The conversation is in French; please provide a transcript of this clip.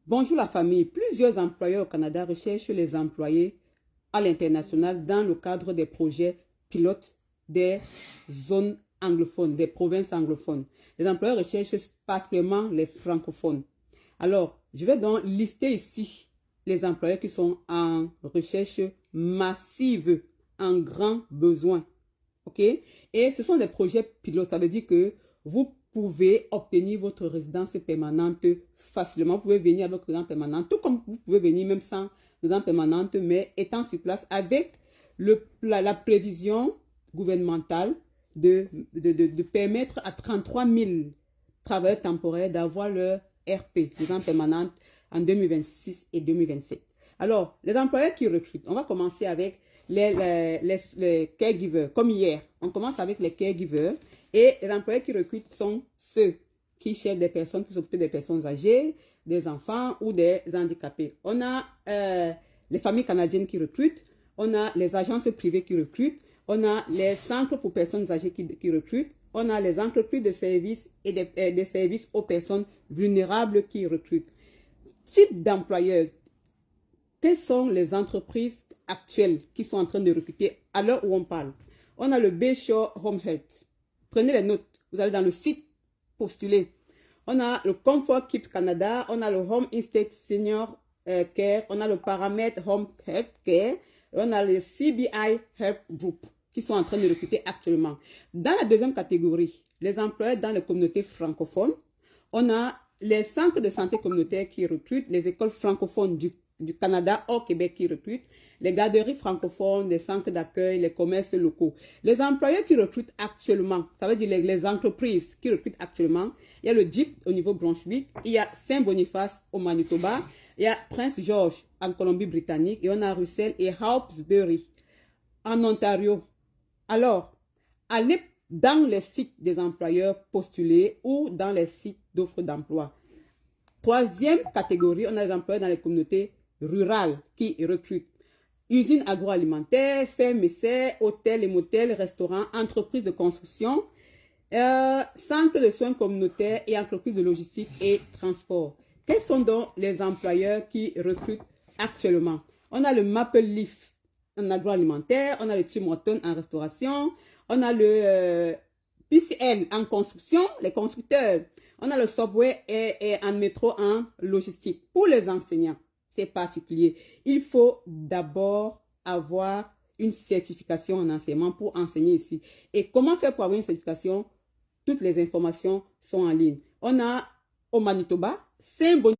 Bonjour la famille. Plusieurs employeurs au Canada recherchent les employés à l'international dans le cadre des projets pilotes des zones anglophones, des provinces anglophones. Les employeurs recherchent particulièrement les francophones. Alors, je vais donc lister ici les employeurs qui sont en recherche massive, en grand besoin. OK? Et ce sont des projets pilotes. Ça veut dire que vous pouvez obtenir votre résidence permanente facilement. Vous pouvez venir avec résidence permanente, tout comme vous pouvez venir même sans résidence permanente, mais étant sur place avec la prévision gouvernementale de permettre à 33 000 travailleurs temporaires d'avoir leur RP, résidence permanente, en 2026 et 2027. Alors, les employeurs qui recrutent, on va commencer avec les caregivers, comme hier. On commence avec les caregivers. Et les employeurs qui recrutent sont ceux qui cherchent des personnes pour s'occuper des personnes âgées, des enfants ou des handicapés. On a les familles canadiennes qui recrutent, on a les agences privées qui recrutent, on a les centres pour personnes âgées qui recrutent, on a les entreprises de services et des services aux personnes vulnérables qui recrutent. Type d'employeurs, quelles sont les entreprises actuelles qui sont en train de recruter à l'heure où on parle? On a le Bayshore Home Health. Prenez les notes. Vous allez dans le site postuler. On a le Comfort Keeps Canada. On a le Home Estate Senior Care. On a le Paramètre Home Health Care. On a le CBI Health Group qui sont en train de recruter actuellement. Dans la deuxième catégorie, les employeurs dans les communautés francophones, on a les centres de santé communautaires qui recrutent, les écoles francophones du Canada au Québec qui recrutent, les garderies francophones, les centres d'accueil, les commerces locaux. Les employeurs qui recrutent actuellement, ça veut dire les entreprises qui recrutent actuellement, il y a le DIP au niveau Brunswick, il y a Saint-Boniface au Manitoba, il y a Prince George en Colombie-Britannique et on a Russell et Hawkesbury en Ontario. Alors, allez dans les sites des employeurs postulés ou dans les sites d'offres d'emploi. Troisième catégorie, on a les employeurs dans les communautés rurales qui recrutent. Usines agroalimentaires, fermes, essais, hôtels et motels, restaurants, entreprises de construction, centres de soins communautaires et entreprises de logistique et transport. Quels sont donc les employeurs qui recrutent actuellement? On a le Maple Leaf en agroalimentaire, on a le Tim Hortons en restauration, on a le PCL en construction, les constructeurs, on a le Subway et en métro en logistique. Pour les enseignants, c'est particulier. Il faut d'abord avoir une certification en enseignement pour enseigner ici. Et comment faire pour avoir une certification? Toutes les informations sont en ligne. On a au Manitoba, Saint-Boniface.